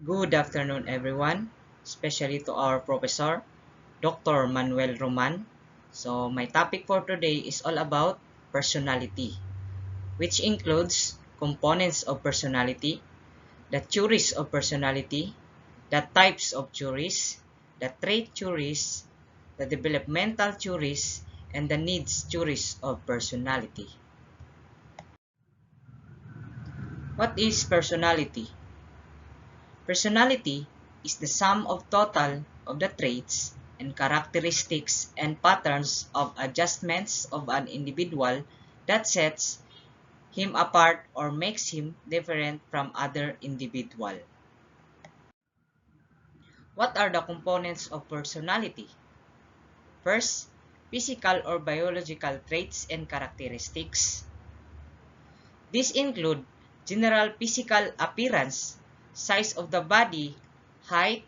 Good afternoon, everyone, especially to our professor, Dr. Manuel Roman. So, my topic for today is all about personality, which includes components of personality, the theories of personality, the types of theories, the trait theories, the developmental theories, and the needs theories of personality. What is personality? Personality is the sum of total of the traits and characteristics and patterns of adjustments of an individual that sets him apart or makes him different from other individual. What are the components of personality? First, physical or biological traits and characteristics. These include general physical appearance, size of the body, height,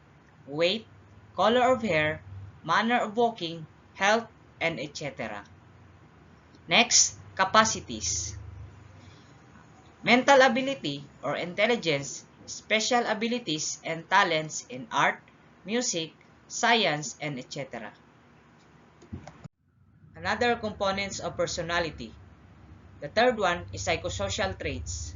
weight, color of hair, manner of walking, health, and etc. Next, capacities. Mental ability or intelligence, special abilities and talents in art, music, science, and etc. Another components of personality. The third one is psychosocial traits.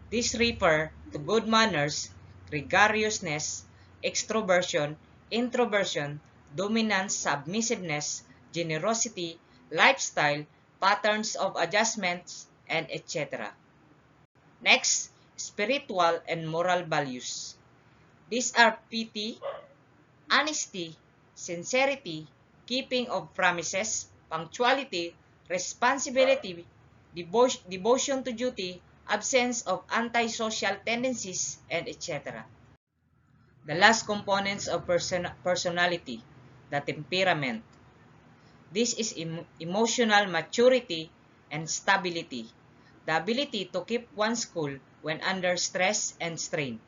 These refer to good manners, gregariousness, extroversion, introversion, dominance, submissiveness, generosity, lifestyle, patterns of adjustments, and etc. Next, spiritual and moral values. These are piety, honesty, sincerity, keeping of promises, punctuality, responsibility, devotion to duty, absence of antisocial tendencies, and etc. The last components of personality, the temperament. This is emotional maturity and stability, the ability to keep one's cool when under stress and strain,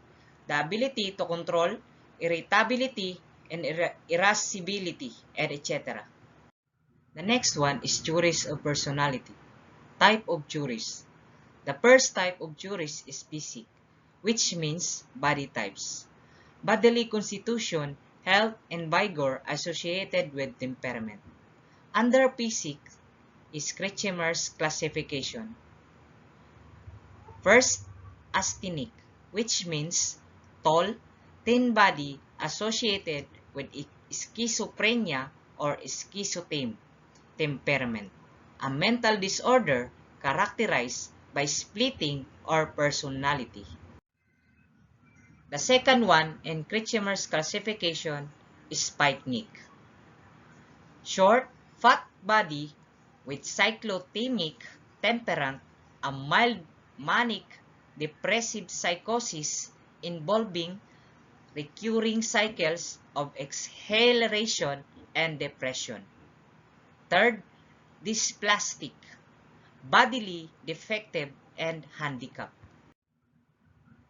the ability to control irritability and irascibility, and etc. The next one is theories of personality. Type of theories. The first type of theories is basic, which means body types. Bodily constitution, health, and vigor associated with temperament. Under basic is Kretschmer's classification. First, asthenic, which means tall, thin body associated with schizophrenia or schizotype temperament, a mental disorder characterized by splitting or personality. The second one in Kretschmer's classification is spikenic. Short, fat body with cyclothymic temperament, a mild manic depressive psychosis involving recurring cycles of exhilaration and depression. Third, dysplastic, bodily defective and handicapped.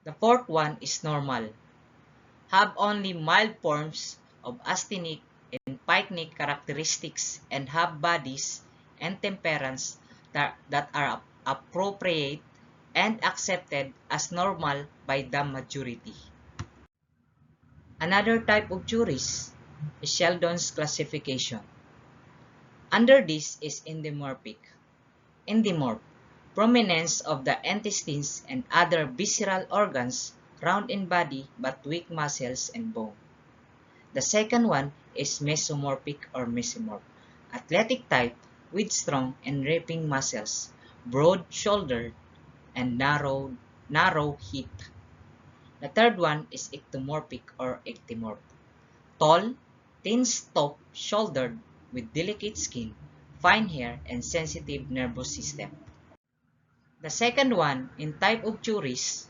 The fourth one is normal, have only mild forms of asthenic and spikenic characteristics and have bodies and temperaments that are appropriate and accepted as normal by the majority. Another type of theories is Sheldon's classification. Under this is endomorphic. Endomorph, prominence of the intestines and other visceral organs, round in body but weak muscles and bone. The second one is mesomorphic or mesomorph, athletic type with strong and ripping muscles, broad shoulder, and narrow hip. The third one is ectomorphic or ectomorph, tall, thin shouldered with delicate skin, fine hair, and sensitive nervous system. The second one in type of theories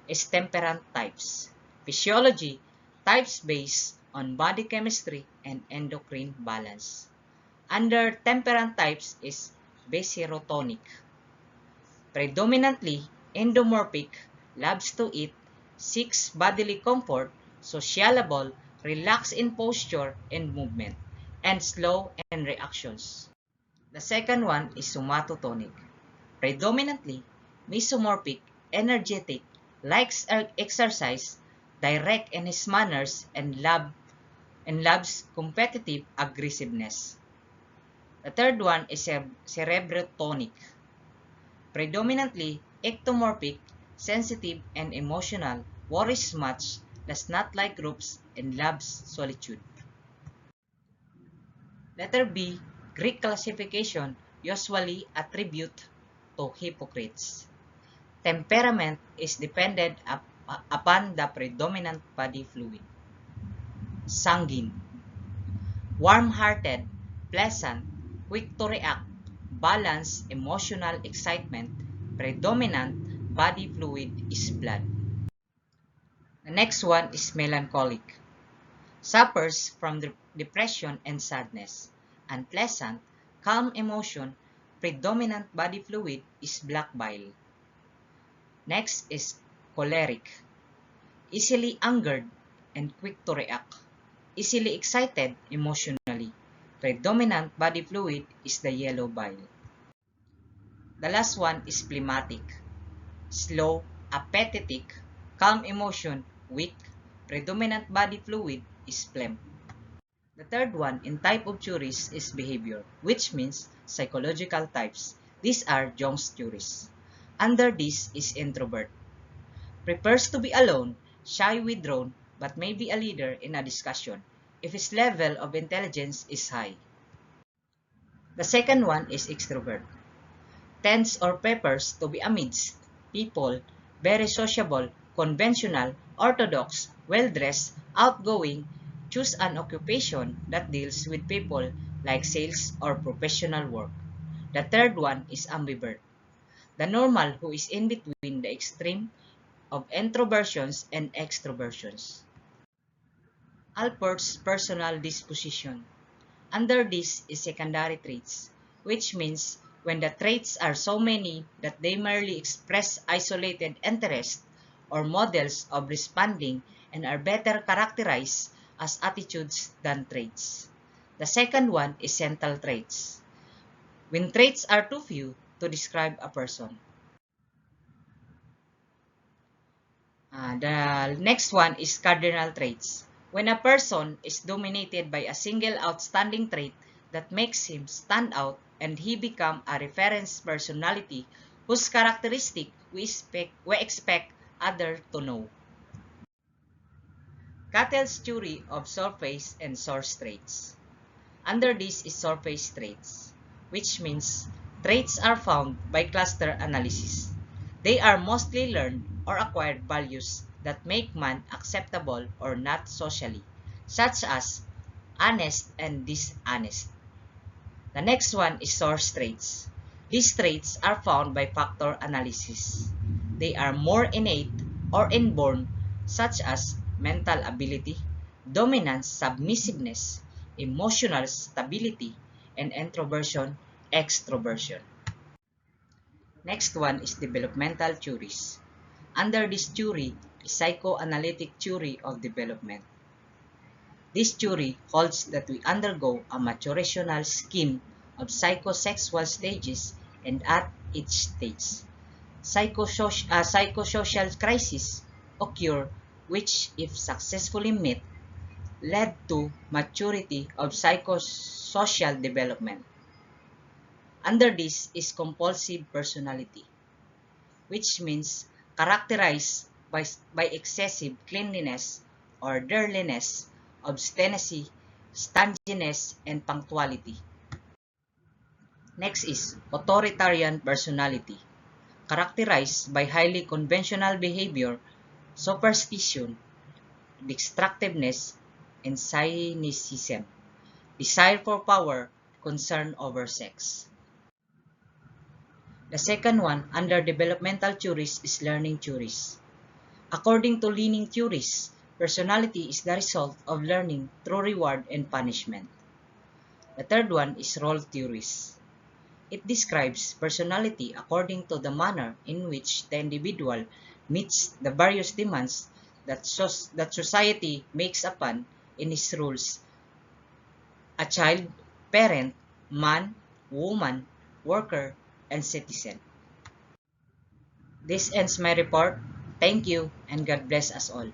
is temperament types, physiology, types based on body chemistry and endocrine balance. Under temperament types is baserotonic, predominantly endomorphic, loves to eat, seeks bodily comfort, sociable, relaxed in posture and movement, and slow in reactions. The second one is somatotonic, predominantly mesomorphic, energetic, likes exercise, direct in his manners, and loves competitive aggressiveness. The third one is cerebrotonic, predominantly ectomorphic, sensitive and emotional, worries much, does not like groups, and loves solitude. Letter B, Greek classification usually attribute to hypocrites. Temperament is dependent upon the predominant body fluid. Sanguine, warm-hearted, pleasant, quick to react, balanced emotional excitement, predominant body fluid is blood. The next one is melancholic. Suffers from depression and sadness. Unpleasant, calm emotion, predominant body fluid is black bile. Next is choleric. Easily angered and quick to react. Easily excited emotionally. Predominant body fluid is the yellow bile. The last one is phlegmatic. Slow, apathetic, calm emotion, weak, predominant body fluid is phlegm. The third one in type of theories is behavior, which means psychological types. These are Jung's theories. Under this is introvert. Prefers to be alone, shy, withdrawn, but may be a leader in a discussion if his level of intelligence is high. The second one is extrovert. Tends or prefers to be amidst people, very sociable, conventional, orthodox, well-dressed, outgoing, choose an occupation that deals with people like sales or professional work. The third one is ambivert. The normal who is in between the extreme of introversions and extroversions. Alport's personal disposition. Under this is secondary traits, which means when the traits are so many that they merely express isolated interest or models of responding and are better characterized as attitudes than traits. The second one is central traits, when traits are too few to describe a person. The next one is cardinal traits. When a person is dominated by a single outstanding trait that makes him stand out and he become a reference personality whose characteristic we expect others to know. Cattell's theory of surface and source traits. Under this is surface traits, which means traits are found by cluster analysis. They are mostly learned or acquired values that make man acceptable or not socially, such as honest and dishonest. The next one is source traits. These traits are found by factor analysis. They are more innate or inborn, such as mental ability, dominance, submissiveness, emotional stability, and introversion, extroversion. Next one is developmental theories. Under this theory is psychoanalytic theory of development. This theory holds that we undergo a maturational scheme of psychosexual stages, and at each stage, psychosocial crises occur which, if successfully met, led to maturity of psychosocial development. Under this is compulsive personality, which means characterized by excessive cleanliness, orderliness, obstinacy, stinginess, and punctuality. Next is authoritarian personality, characterized by highly conventional behavior, superstition, destructiveness, and cynicism, desire for power, concern over sex. The second one under developmental theories is learning theories. According to learning theories, personality is the result of learning through reward and punishment. The third one is role theories. It describes personality according to the manner in which the individual meets the various demands that society makes upon in his roles: a child, parent, man, woman, worker, and citizen. This ends my report. Thank you and God bless us all.